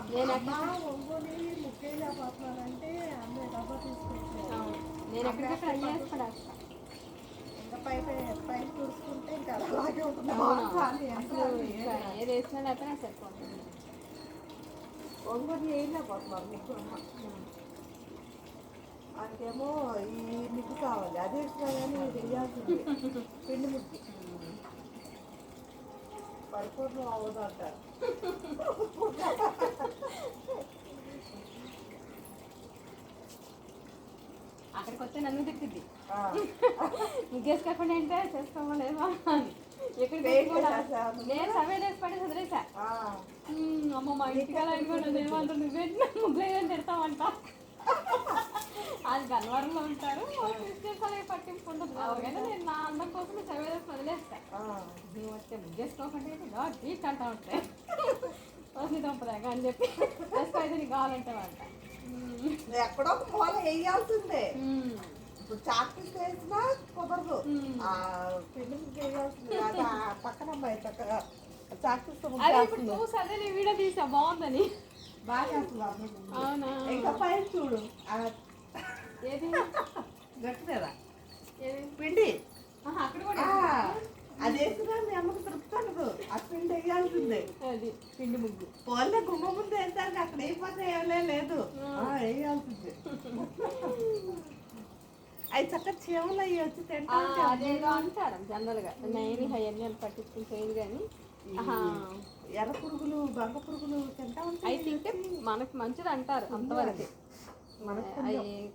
నేను ఒంగోని ముగ్గేయలేకపోతున్నానంటే అన్నీ డబ్బా తీసుకొచ్చాను. నేను ఎక్కడికి ట్రై చేస్తాను. ఇంకా పైన చూసుకుంటే ఇంకా అలాగే ఉంటుంది. ఏది వేసినా లేకపోతే సరిపోతుంది. ఒంగోని వేయలేకపోతున్నారు ముగ్గు. అందుకేమో ఈ ముగ్గు కావాలి. అది వేసినా కానీ వేయాల్సింది పిండి ముగ్గు. పరిపూర్ణం అవ్వదు అంటారు. అక్కడికి వస్తే నన్ను తిట్టిద్ది. ముగ్గేసుకోకుండా ఏంటో చేసుకోమో లేవా అని. నేను సర్వే చేసి పడి వదిలేసా. అమ్మ మా ఇంటికి అలా అనుకోండి ఏమంటారు నువ్వే ముగ్గులు తిడతామంట. అది గన్నవరంలో ఉంటారు. అలాగే పట్టించుకుంటుంది కానీ నేను నా అందం కోసం సర్వే చేసి వదిలేస్తా. నువ్వు వస్తే ముగ్గేసుకోకుండా డీట్ అంటా ఉంటాయి వస్తుంది తప్పదాకా అని చెప్పి వేసుకో అయితే నీకు కావాలంటే అంట. ఎక్కడో మూల వేయాల్సిందే. ఇప్పుడు చాకు వేసినా కుదరదు. పిండి వేయాల్సిందే. పక్కన అమ్మాయి చక్కగా చాకు చూసే నీ వీడియో తీసా బాగుందని బాగా. అవునా ఇంకా పైన చూడు ఏది గట్టిదా పిండి అక్కడ కూడా అది వేసినా మీ అమ్మకు తృప్తి. ఆ పిండి వేయాల్సిందే. అది పిండి ముగ్గు పోలే గుమ్మ ముందు వేస్తాను. అక్కడ వేయకపోతే లేదు వేయాల్సిందే. అవి చక్కగా చీమలు అవి వచ్చి తింటారు అంటారు జనరల్గా. నేను అవన్నీ పట్టించుకుని చేయదు కానీ ఎర్ర పురుగులు బంక పురుగులు తింటా ఉంటాయి. అవి తింటే మనకు మంచిది అంటారు అంతవరకు.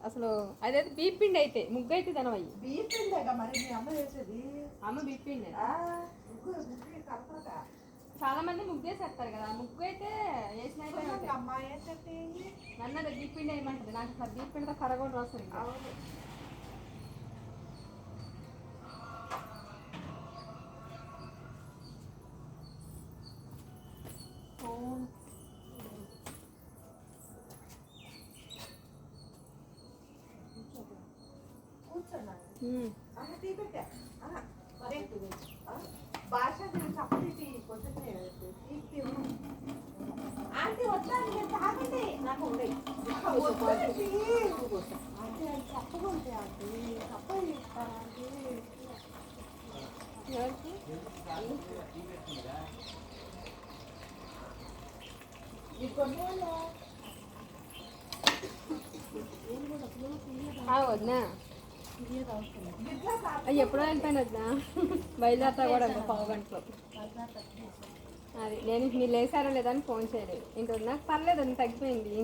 అసలు అదైతే బీప్ పిండి అయితే ముగ్గు అయితే తినవయ్యి. బీప్ పిండి మరి మీ అమ్మ చేసేది. అమ్మ బీప్ పిండి చాలా మంది ముగ్గు వేసేస్తారు కదా. ముగ్గు అయితే వేసిన నన్ను అది బీప్ పిండి వేయమంటది. నాకు అసలు బీప్ పిండితో కరగొండ వస్తుంది. భాష చప్పటి పొద్దున్నే ఆంటీ వచ్చాను మీరు తాగండి. నాకు ఉండే అంటే చప్పగుంటే ఆంటీ చప్పని ఇస్తారా ఆంటీ వద్దా అవి ఎప్పుడో వెళ్ళిపోయిన వద్దా బయలుదేరుతా కూడా పావు గంటలో. అది నేను మీరు లేసారో లేదని ఫోన్ చేయలేదు. ఇంక నాకు పర్లేదు అది తగ్గిపోయింది.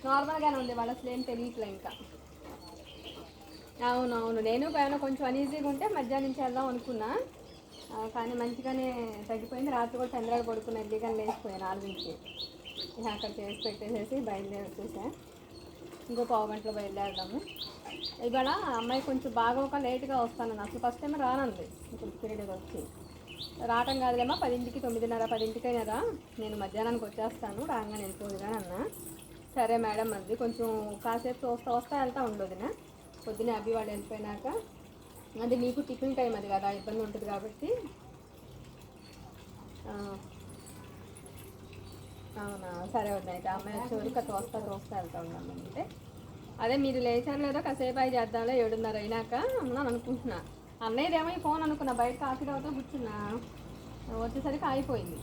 నార్మల్గానే ఉంది. వాళ్ళు అసలు ఏం తెలియట్లే ఇంకా. అవునవును నేను పైన కొంచెం అనీజీగా ఉంటే మధ్యాహ్నం నుంచి వెళ్దాం అనుకున్నా. కానీ మంచిగానే తగ్గిపోయింది. రాత్రి కూడా చంద్రాలు పడుకున్న ఎల్లిగానే లేచిపోయాను 4కి. ఇక అక్కడ చేసి పెట్టేసేసి బయలుదేరి వచ్చేసా. ఇంకో పావు గంటలో బయలుదేరదాము. ఇవాళ అమ్మాయి కొంచెం బాగా ఒక లేట్గా వస్తాను. అసలు ఫస్ట్ టైం రానంది. ఇప్పుడు పీరియడ్ వచ్చి రావటం కాదులేమో 10కి 9:30 10కైనా నేను మధ్యాహ్నానికి వచ్చేస్తాను రాగానే వెళ్ళిపోదుగా అన్న. సరే మేడం అది కొంచెం కాసేపు వస్తా వెళ్తా ఉండదునా. పొద్దున్నే అబ్బి వాళ్ళు వెళ్ళిపోయినాక అది మీకు టిఫిన్ టైం అది కదా ఇబ్బంది ఉంటుంది కాబట్టి. అవునా సరే వద్దా అయితే అమ్మాయి వచ్చే వరకు అది వస్తా వెళ్తా ఉన్నాను. అంటే అదే మీరు లేచారు లేదో కాసేపు అయి చేద్దాంలే 7:30 అయినాక అన్నాను అనుకుంటున్నా. అన్నయ్యదేమో ఈ ఫోన్ అనుకున్నా. బయట కాఫీ తాగుతూ కూర్చున్నా. వచ్చేసరికి ఆగిపోయింది.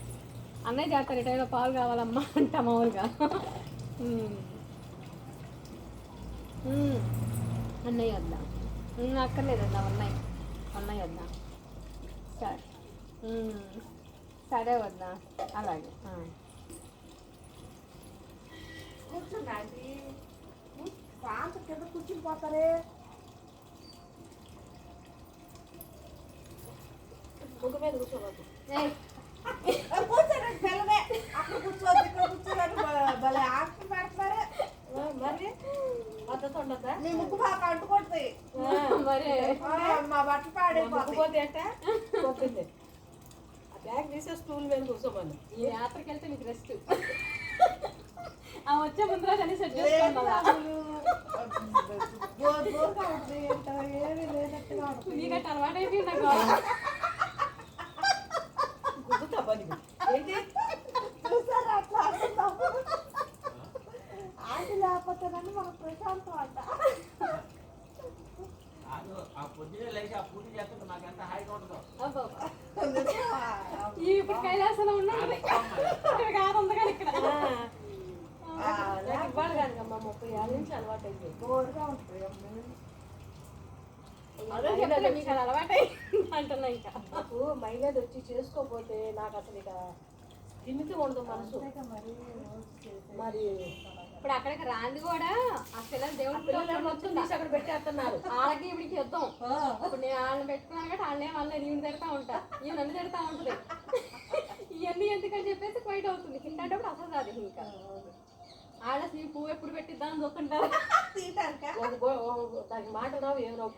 అన్నయ్య చేస్తారు ఈ టైంలో పాలు కావాలమ్మా అంట మామూలుగా. అన్నయ్య వద్దా అక్కర్లేదు వద్దాం అన్నయ్య వద్దా సరే సరే వద్దా అలాగే కూర్చుండి. కాంత కింద కూర్చుని పోతారే. ముగ్గు మీద కూర్చోవద్దు. కూర్చోండి పిల్లనే అక్కడ కూర్చోవద్దు ఇక్కడ కూర్చోని భలే ఆకు పెడతారే. మరి పద్ధతి ఉండదా? నీ ముగ్గు బాగా అంటుకుంటుంది. మరి మా బట్టలు పాడైపోతే పోతుంది. ఆ బ్యాగ్ తీసే స్టూల్ మీద కూర్చోమని. ఈ యాత్రకి వెళ్తే నీకు రెస్ట్. వచ్చే ముందు రోజు అన్ని సెట్ చేసుకోవాలి. అలవాటు అయిపోయింది నాకు. గుర్తుతా పని ఏంటి చూసారా అట్లా మనకు ప్రశాంతం అంట. ఆ పొద్దునే లేచి ఆ పూజ చేస్తుంటే నాకు ఎంత హాయిగా ఉంటుందో. ఇప్పుడు కైలాసంలో ఉన్నాడు కాదు ఇక్కడ ఇవ్వాలి కానీ అమ్మ 30 ఏళ్ళ నుంచి అలవాటు అయింది. బోర్గా ఉంటుంది. అదే చెప్తాను మీకు అది అలవాటు అంటున్నా. ఇంకా నాకు మైలేజ్ వచ్చి చేసుకోకపోతే నాకు అసలు ఇక కిందికి ఉండదు మనసు. మరి ఇప్పుడు అక్కడికి రాంది కూడా ఆ పిల్లలు దేవుడు పిల్లలు మొత్తం తీసి అక్కడ పెట్టేస్తున్నారు. వాళ్ళకి ఇప్పుడు యుద్ధం. ఇప్పుడు నేను వాళ్ళని పెట్టుకున్నాను కాబట్టి వాళ్ళే వాళ్ళని ఈయన తిడతా ఉంటా, ఈయన నన్ను తిడతా ఉంటుంది. ఇవన్నీ ఎందుకని చెప్పేసి క్వైట్ అవుతుంది. తింటేటప్పుడు అసలు రాదు. ఇంకా ఆడ పువ్వు ఎప్పుడు పెట్టిద్దామని చూస్తుంటారు. తీటాక దానికి మాట రావు ఏం రావు.